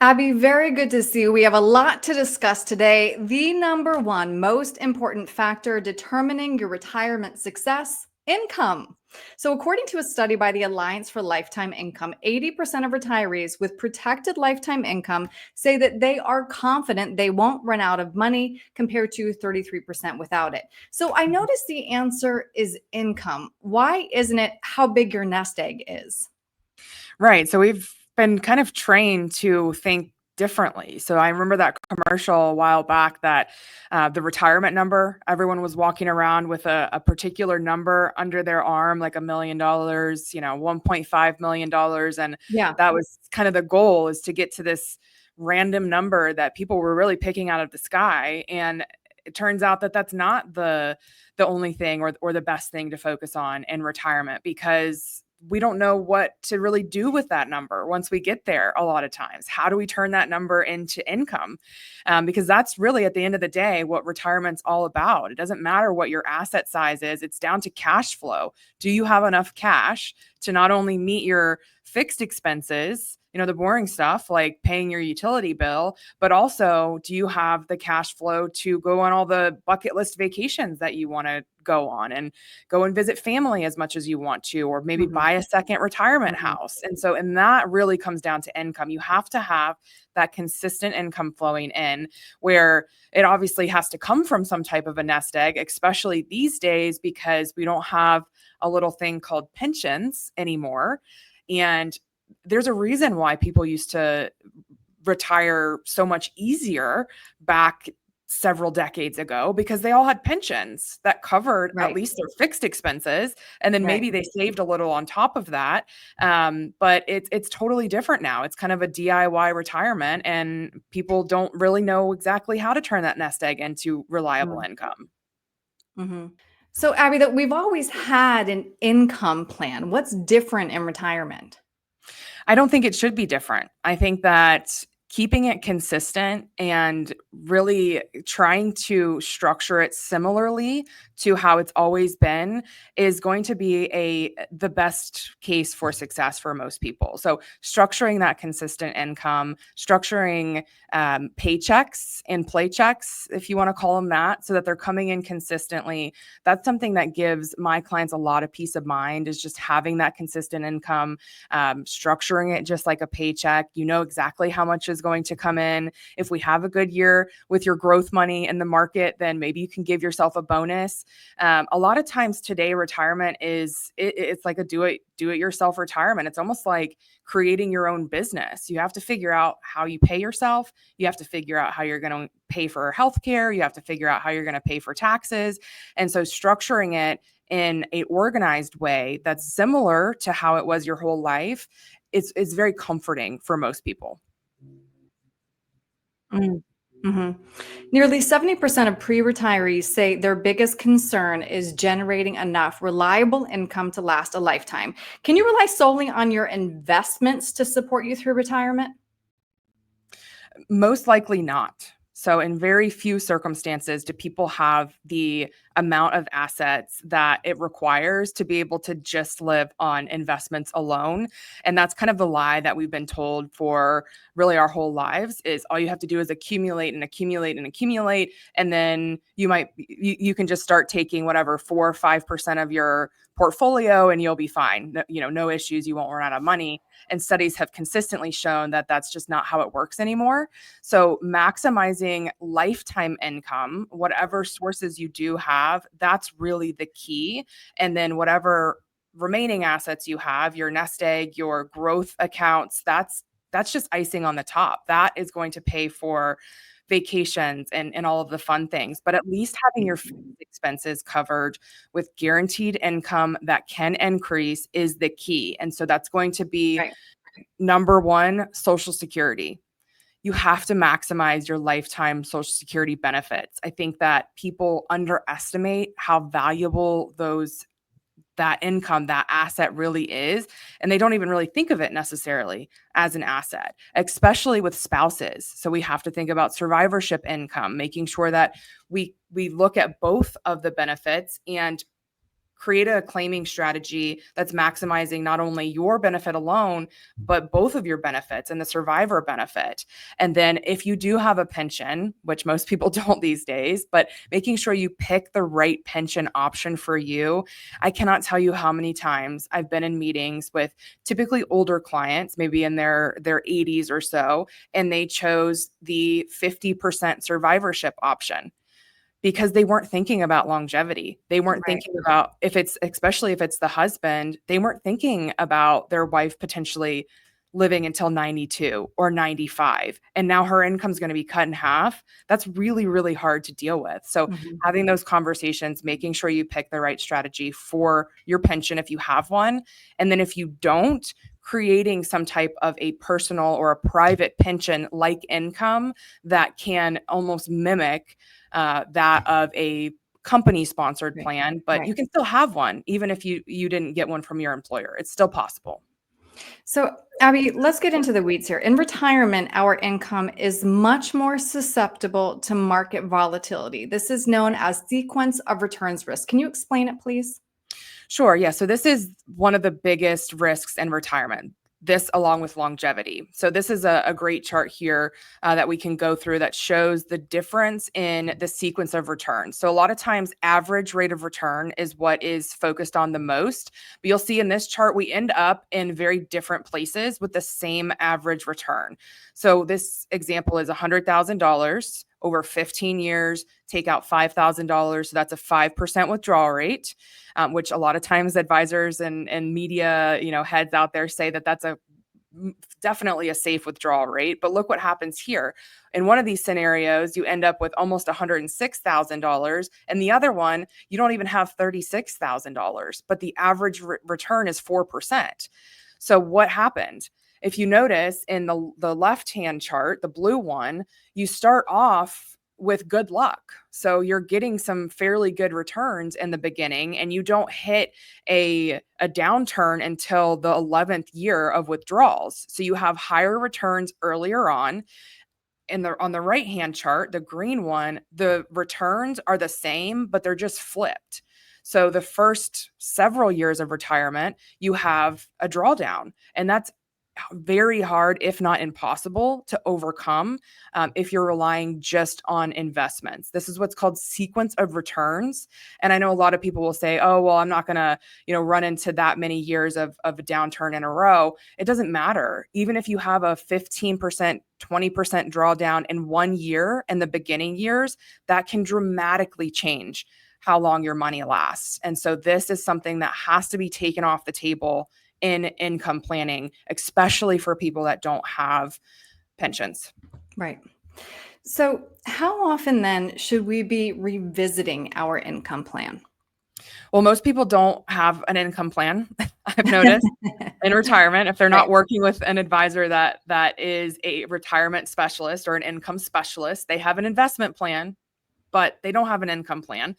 Abby, very good to see you. We have a lot to discuss today. The number one most important factor determining your retirement success: income. So, according to a study by the Alliance for Lifetime Income, 80% of retirees with protected lifetime income say that they are confident they won't run out of money, compared to 33% without it. So, I noticed the answer is income. Why isn't it how big your nest egg is? Right. So we've been kind of trained to think differently. So I remember that commercial a while back that the retirement number, everyone was walking around with a particular number under their arm, like $1 million, $1.5 million. And Yeah. that was kind of the goal, is to get to this random number that people were really picking out of the sky. And it turns out that that's not the only thing or the best thing to focus on in retirement, because we don't know what to really do with that number once we get there. A lot of times, how do we turn that number into income? Because that's really, at the end of the day, what retirement's all about. It doesn't matter what your asset size is. It's down to cash flow. Do you have enough cash to not only meet your fixed expenses, the boring stuff like paying your utility bill, but also, do you have the cash flow to go on all the bucket list vacations that you want to go on, and go and visit family as much as you want to, or maybe Mhm. buy a second retirement Mhm. house? And that really comes down to income. You have to have that consistent income flowing in, where it obviously has to come from some type of a nest egg, especially these days, because we don't have a little thing called pensions anymore. And there's a reason why people used to retire so much easier back several decades ago, because they all had pensions that covered at Right. least their fixed expenses, and then Right. maybe they saved a little on top of that. But it's totally different now. It's kind of a DIY retirement, and people don't really know exactly how to turn that nest egg into reliable Mm. income. Mhm. So, Abby, that we've always had an income plan. What's different in retirement? I don't think it should be different. I think that keeping it consistent and really trying to structure it similarly to how it's always been is going to be the best case for success for most people. So structuring that consistent income, structuring paychecks and play checks, if you want to call them that, so that they're coming in consistently. That's something that gives my clients a lot of peace of mind, is just having that consistent income, structuring it just like a paycheck. You know exactly how much is going to come in. If we have a good year with your growth money in the market, then maybe you can give yourself a bonus. A lot of times today, retirement it's like a do it yourself retirement. It's almost like creating your own business. You have to figure out how you pay yourself. You have to figure out how you're going to pay for healthcare. You have to figure out how you're going to pay for taxes. And so structuring it in a organized way that's similar to how it was your whole life is very comforting for most people. Mm. Mhm. Nearly 70% of pre retirees say their biggest concern is generating enough reliable income to last a lifetime. Can you rely solely on your investments to support you through retirement? Most likely not. So, in very few circumstances do people have the amount of assets that it requires to be able to just live on investments alone. And that's kind of the lie that we've been told for really our whole lives, is all you have to do is accumulate and accumulate and accumulate. And then you can just start taking whatever 4 or 5% of your portfolio and you'll be fine. No issues. You won't run out of money. And studies have consistently shown that that's just not how it works anymore. So maximizing lifetime income, whatever sources you do have, that's really the key. And then whatever remaining assets you have, your nest egg, your growth accounts, that's just icing on the top. That is going to pay for vacations and all of the fun things. But at least having your fixed expenses covered with guaranteed income that can increase is the key. And so that's going to be Right. number one, Social Security. You have to maximize your lifetime Social Security benefits. I think that people underestimate how valuable that income, that asset really is. And they don't even really think of it necessarily as an asset, especially with spouses. So we have to think about survivorship income, making sure that we look at both of the benefits and create a claiming strategy that's maximizing not only your benefit alone, but both of your benefits and the survivor benefit. And then if you do have a pension, which most people don't these days, but making sure you pick the right pension option for you. I cannot tell you how many times I've been in meetings with typically older clients, maybe in their 80s or so, and they chose the 50% survivorship option because they weren't thinking about longevity. They weren't Right. thinking about especially if it's the husband, they weren't thinking about their wife potentially living until 92 or 95. And now her income is going to be cut in half. That's really, really hard to deal with. So Mhm. having those conversations, making sure you pick the right strategy for your pension if you have one. And then if you don't, creating some type of a personal or a private pension like income that can almost mimic that of a company sponsored Right. plan, but Right. you can still have one even if you didn't get one from your employer. It's still possible. So, Abby, let's get into the weeds here. In retirement, our income is much more susceptible to market volatility. This is known as sequence of returns risk. Can you explain it, please? Sure. Yeah. So this is one of the biggest risks in retirement. This along with longevity. So this is a great chart here that we can go through that shows the difference in the sequence of returns. So a lot of times average rate of return is what is focused on the most. But you'll see in this chart, we end up in very different places with the same average return. So this example is $100,000 over 15 years, take out $5,000. So that's a 5% withdrawal rate. Which a lot of times advisors and media, heads out there say that that's definitely a safe withdrawal rate. But look what happens here. In one of these scenarios, you end up with almost $106,000. And the other one, you don't even have $36,000, but the average return is 4%. So what happened? If you notice in the left-hand chart, the blue one, you start off with good luck. So you're getting some fairly good returns in the beginning and you don't hit a downturn until the 11th year of withdrawals. So you have higher returns earlier on. On the right-hand chart, the green one, the returns are the same, but they're just flipped. So the first several years of retirement, you have a drawdown, and that's very hard, if not impossible, to overcome if you're relying just on investments. This is what's called sequence of returns. And I know a lot of people will say, oh, well, I'm not going to, run into that many years of a downturn in a row. It doesn't matter. Even if you have a 15%, 20% drawdown in 1 year in the beginning years, that can dramatically change how long your money lasts. And so this is something that has to be taken off the table in income planning, especially for people that don't have pensions. Right. So, how often then should we be revisiting our income plan? Well, most people don't have an income plan. I've noticed in retirement, if they're Right. not working with an advisor that is a retirement specialist or an income specialist, they have an investment plan, but they don't have an income plan.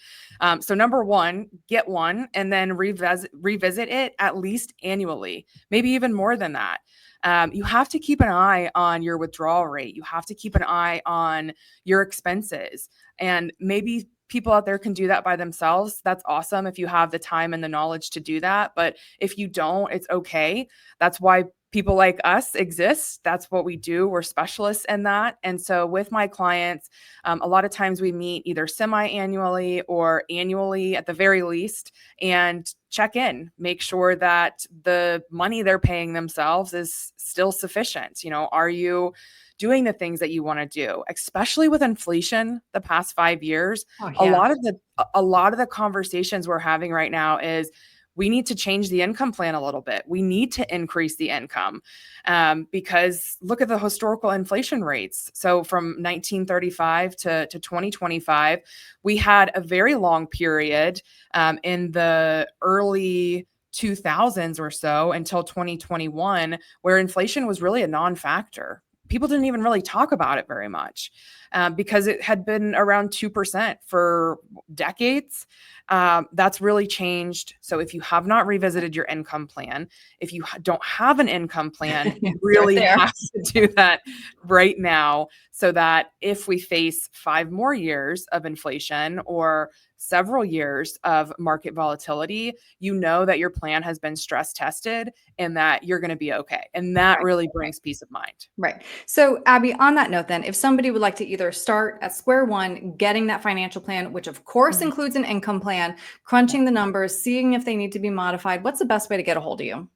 So number one, get one and then revisit it at least annually, maybe even more than that. You have to keep an eye on your withdrawal rate. You have to keep an eye on your expenses. And maybe people out there can do that by themselves. That's awesome if you have the time and the knowledge to do that. But if you don't, it's okay. That's why people like us exist. That's what we do. We're specialists in that. And so with my clients, a lot of times we meet either semi-annually or annually at the very least and check in, make sure that the money they're paying themselves is still sufficient. Are you doing the things that you want to do, especially with inflation the past 5 years? Oh, A yeah. lot of the conversations we're having right now is we need to change the income plan a little bit. We need to increase the income because look at the historical inflation rates. So from 1935 to 2025, we had a very long period in the early 2000s or so until 2021, where inflation was really a non-factor. People didn't even really talk about it very much because it had been around 2% for decades. That's really changed. So if you have not revisited your income plan, if you don't have an income plan, you Start really there. have to do that right now so that if we face 5 more years of inflation or several years of market volatility, you know that your plan has been stress tested and that you're going to be okay. And that really brings peace of mind. Right. So, Abby, on that note, then, if somebody would like to either start at square one, getting that financial plan, which of course includes an income plan, crunching the numbers, seeing if they need to be modified, what's the best way to get a hold of you?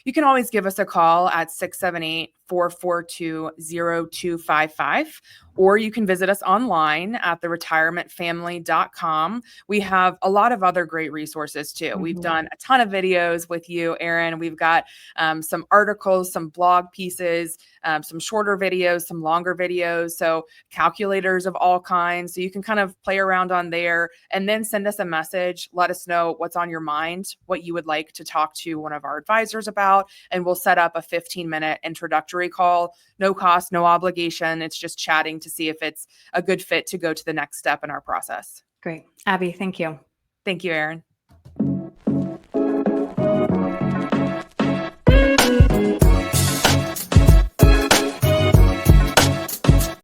You can always give us a call at 678-442-0255, or you can visit us online at theretirementfamily.com. We have a lot of other great resources too. We've done a ton of videos with you, Erin. We've got some articles, some blog pieces, some shorter videos, some longer videos. So calculators of all kinds. So you can kind of play around on there and then send us a message. Let us know what's on your mind, what you would like to talk to one of our advisors about, and we'll set up a 15-minute introductory call. No cost, no obligation. It's just chatting to see if it's a good fit to go to the next step in our process. Great. Abby, thank you. Thank you, Erin.